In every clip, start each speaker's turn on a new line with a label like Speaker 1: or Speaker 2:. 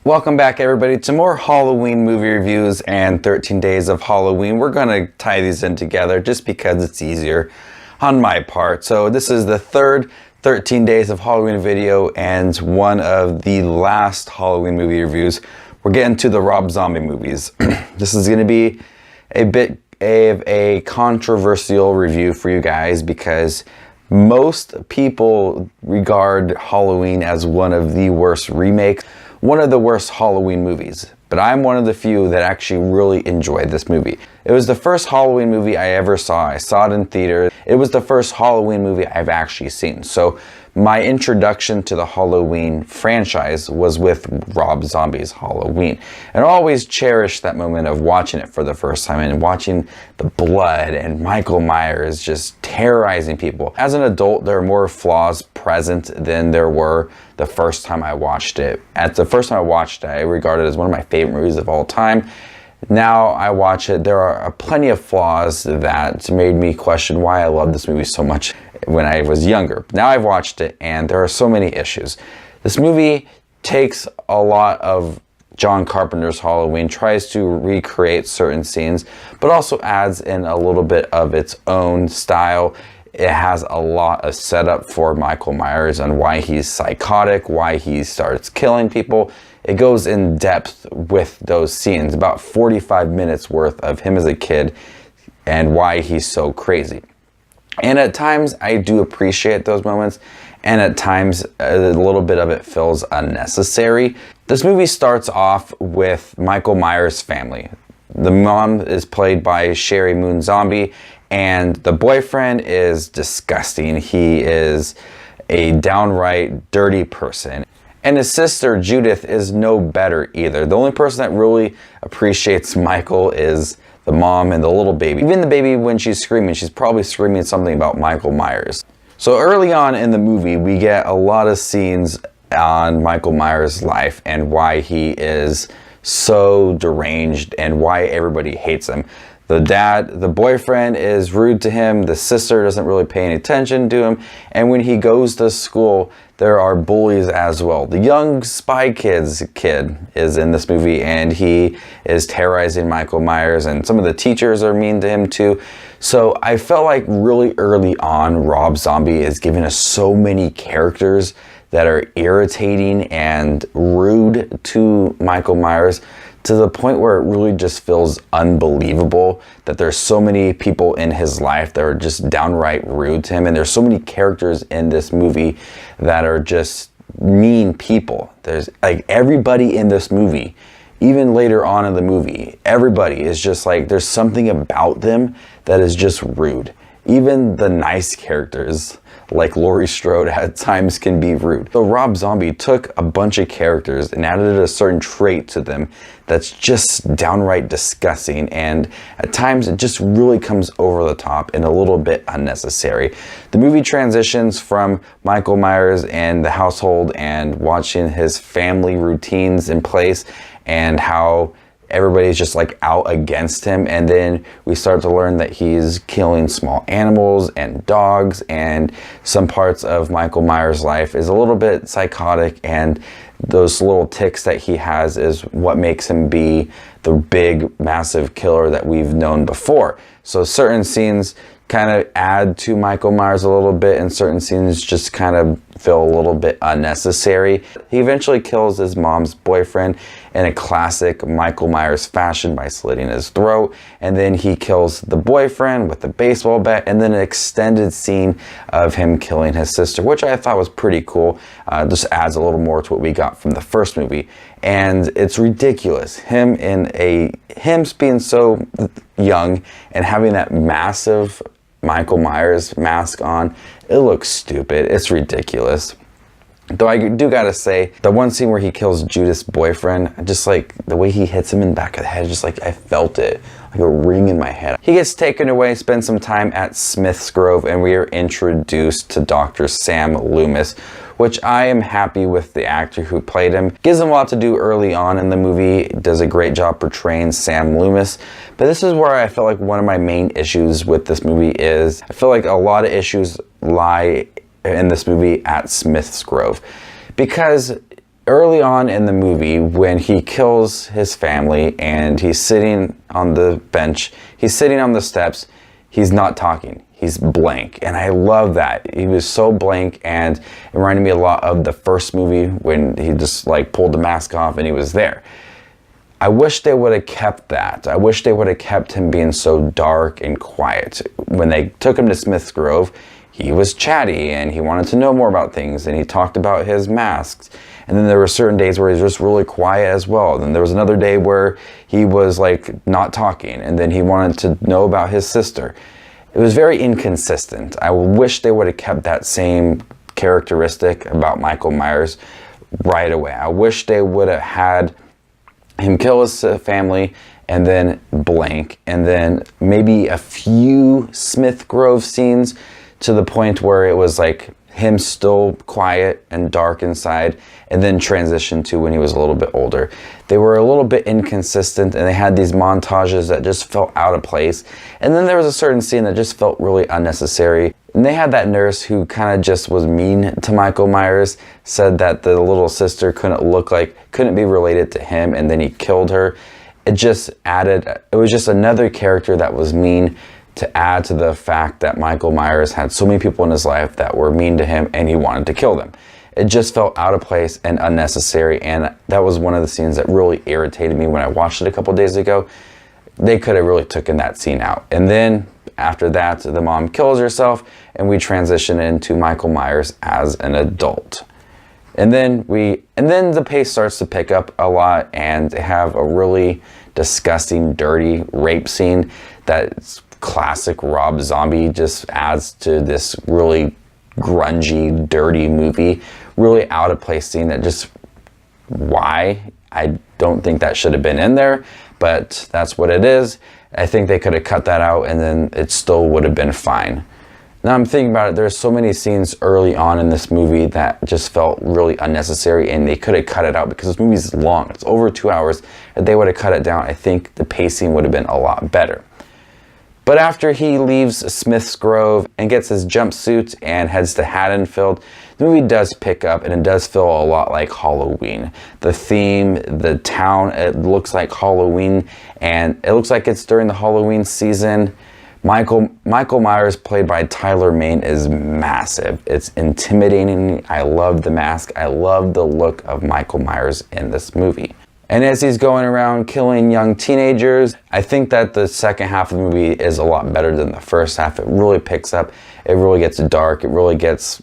Speaker 1: Welcome back, everybody, to more Halloween movie reviews and 13 Days of Halloween. We're going to tie these in together just because it's easier on my part. So this is the third 13 Days of Halloween video and one of the last Halloween movie reviews. We're getting to the Rob Zombie movies. This is going to be a bit of a controversial review for you guys because most people regard Halloween as one of the worst remakes, one of the worst Halloween movies. But I'm one of the few that actually really enjoyed this movie. It was the first Halloween movie I ever saw. I saw it in theater. It was the first Halloween movie I've actually seen. So my introduction to the Halloween franchise was with Rob Zombie's Halloween. And I always cherished that moment of watching it for the first time and watching the blood and Michael Myers just terrorizing people. As an adult, there are more flaws present than there were the first time I watched it. At the first time I watched it, I regarded it as one of my favorite movies of all time. Now I watch it, there are plenty of flaws that made me question why I loved this movie so much when I was younger. Now I've watched it and there are so many issues. This movie takes a lot of John Carpenter's Halloween, tries to recreate certain scenes, but also adds in a little bit of its own style. It has a lot of setup for Michael Myers and why he's psychotic, why he starts killing people. It goes in depth with those scenes, about 45 minutes worth of him as a kid and why he's so crazy. And at times I do appreciate those moments, and at times a little bit of it feels unnecessary. This movie starts off with Michael Myers' family. The mom is played by Sherry Moon Zombie, and the boyfriend is disgusting. He is a downright dirty person. And his sister, Judith, is no better either. The only person that really appreciates Michael is the mom and the little baby. Even the baby, when she's screaming, she's probably screaming something about Michael Myers. So early on in the movie, we get a lot of scenes on Michael Myers' life and why he is so deranged and why everybody hates him. The boyfriend is rude to him. The sister doesn't really pay any attention to him. And when he goes to school, there are bullies as well. The young Spy Kids kid is in this movie and he is terrorizing Michael Myers, and some of the teachers are mean to him too. So I felt like really early on, Rob Zombie is giving us so many characters that are irritating and rude to Michael Myers, to the point where it really just feels unbelievable that there's so many people in his life that are just downright rude to him. And there's so many characters in this movie that are just mean people. There's like everybody in this movie, even later on in the movie, everybody is just like, there's something about them that is just rude. Even the nice characters, like Laurie Strode, at times can be rude. So Rob Zombie took a bunch of characters and added a certain trait to them that's just downright disgusting, and at times it just really comes over the top and a little bit unnecessary. The movie transitions from Michael Myers and the household and watching his family routines in place and how everybody's just like out against him, and then we start to learn that he's killing small animals and dogs, and some parts of Michael Myers' life is a little bit psychotic, and those little tics that he has is what makes him be the big massive killer that we've known before. So certain scenes kind of add to Michael Myers a little bit, and certain scenes just kind of feel a little bit unnecessary. He eventually kills his mom's boyfriend in a classic Michael Myers fashion by slitting his throat, and then he kills the boyfriend with the baseball bat, and then an extended scene of him killing his sister, which I thought was pretty cool. Just adds a little more to what we got from the first movie, and it's ridiculous. Him being so young and having that massive Michael Myers mask on, it looks stupid. It's ridiculous. Though I do gotta say, the one scene where he kills Judith's boyfriend, just like the way he hits him in the back of the head, just like I felt it, like a ring in my head. He gets taken away, spends some time at Smith's Grove, and we are introduced to Dr. Sam Loomis, which I am happy with the actor who played him. Gives him a lot to do early on in the movie, does a great job portraying Sam Loomis. But this is where I feel like one of my main issues with this movie is, I feel like a lot of issues lie in this movie at Smith's Grove. Because early on in the movie, when he kills his family and he's sitting on the bench, he's sitting on the steps, he's not talking. He's blank. And I love that. He was so blank, and it reminded me a lot of the first movie when he just like pulled the mask off and he was there. I wish they would have kept that. I wish they would have kept him being so dark and quiet. When they took him to Smith's Grove, he was chatty and he wanted to know more about things, and he talked about his masks. And then there were certain days where he was just really quiet as well. Then there was another day where he was like not talking, and then he wanted to know about his sister. It was very inconsistent. I wish they would have kept that same characteristic about Michael Myers right away. I wish they would have had him kill his family and then blank, and then maybe a few Smith Grove scenes to the point where it was like him still quiet and dark inside, and then transition to when he was a little bit older. They were a little bit inconsistent, and they had these montages that just felt out of place. And then there was a certain scene that just felt really unnecessary. And they had that nurse who kind of just was mean to Michael Myers, said that the little sister couldn't be related to him, and then he killed her. It was just another character that was mean, to add to the fact that Michael Myers had so many people in his life that were mean to him and he wanted to kill them. It just felt out of place and unnecessary, and that was one of the scenes that really irritated me when I watched it a couple days ago. They could have really taken that scene out. And then after that, the mom kills herself, and we transition into Michael Myers as an adult. And then the pace starts to pick up a lot, and have a really disgusting, dirty rape scene that's classic Rob Zombie, just adds to this really grungy, dirty movie. Really out of place scene that just, why? I don't think that should have been in there, but that's what it is. I think they could have cut that out, and then it still would have been fine. Now I'm thinking about it, there's so many scenes early on in this movie that just felt really unnecessary, and they could have cut it out because this movie is long. It's over 2 hours. If they would have cut it down, I think the pacing would have been a lot better. But after he leaves Smith's Grove and gets his jumpsuit and heads to Haddonfield, the movie does pick up, and it does feel a lot like Halloween. The theme, the town, it looks like Halloween, and it looks like it's during the Halloween season. Michael Myers, played by Tyler Mane, is massive. It's intimidating. I love the mask. I love the look of Michael Myers in this movie. And as he's going around killing young teenagers, I think that the second half of the movie is a lot better than the first half. It really picks up. It really gets dark. It really gets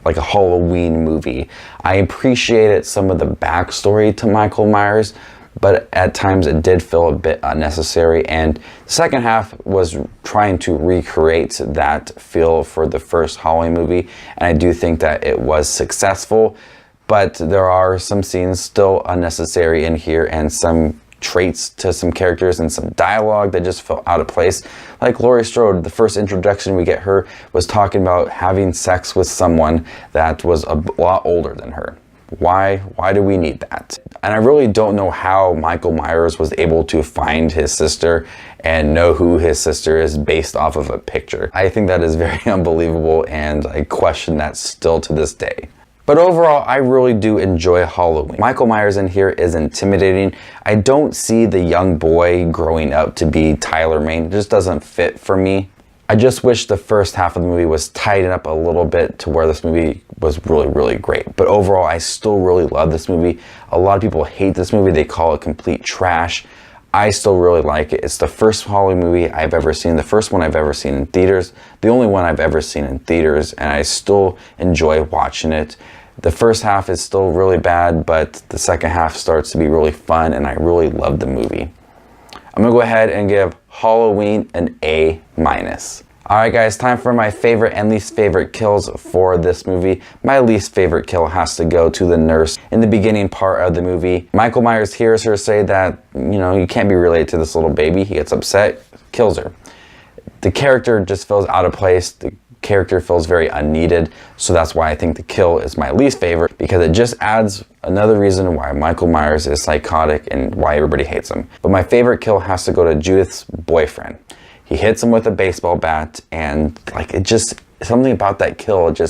Speaker 1: like a Halloween movie. I appreciated some of the backstory to Michael Myers, but at times it did feel a bit unnecessary. And the second half was trying to recreate that feel for the first Halloween movie. And I do think that it was successful. But there are some scenes still unnecessary in here, and some traits to some characters and some dialogue that just felt out of place. Like Laurie Strode, the first introduction we get her was talking about having sex with someone that was a lot older than her. Why do we need that? And I really don't know how Michael Myers was able to find his sister and know who his sister is based off of a picture. I think that is very unbelievable, and I question that still to this day. But overall, I really do enjoy Halloween. Michael Myers in here is intimidating. I don't see the young boy growing up to be Tyler Mane. It just doesn't fit for me. I just wish the first half of the movie was tightened up a little bit to where this movie was really, really great. But overall, I still really love this movie. A lot of people hate this movie. They call it complete trash. I still really like it. It's the first Halloween movie I've ever seen, the first one I've ever seen in theaters, the only one I've ever seen in theaters, and I still enjoy watching it. The first half is still really bad, but the second half starts to be really fun, and I really love the movie. I'm gonna go ahead and give Halloween an A-. Alright guys, time for my favorite and least favorite kills for this movie. My least favorite kill has to go to the nurse in the beginning part of the movie. Michael Myers hears her say that, you can't be related to this little baby. He gets upset, kills her. The character just feels out of place. The character feels very unneeded. So that's why I think the kill is my least favorite, because it just adds another reason why Michael Myers is psychotic and why everybody hates him. But my favorite kill has to go to Judith's boyfriend. He hits him with a baseball bat, and like it just, something about that kill, it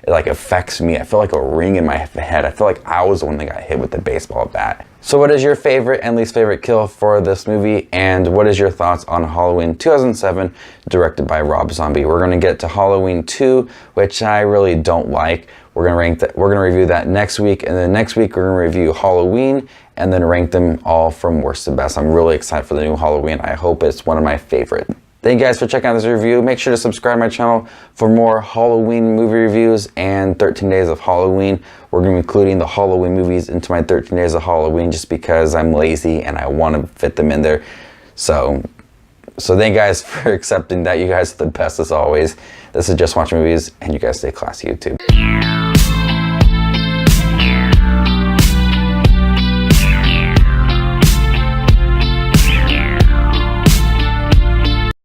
Speaker 1: like affects me. I feel like a ring in my head. I feel like I was the one that got hit with the baseball bat. So what is your favorite and least favorite kill for this movie? And what is your thoughts on Halloween 2007, directed by Rob Zombie? We're gonna get to Halloween 2, which I really don't like. We're gonna review that next week, and then next week we're gonna review Halloween and then rank them all from worst to best. I'm really excited for the new Halloween. I hope it's one of my favorite. Thank you guys for checking out this review. Make sure to subscribe to my channel for more Halloween movie reviews and 13 Days of Halloween. We're going to be including the Halloween movies into my 13 Days of Halloween just because I'm lazy and I want to fit them in there. So thank you guys for accepting that. You guys are the best as always. This is Just Watch Movies, and you guys stay classy, YouTube.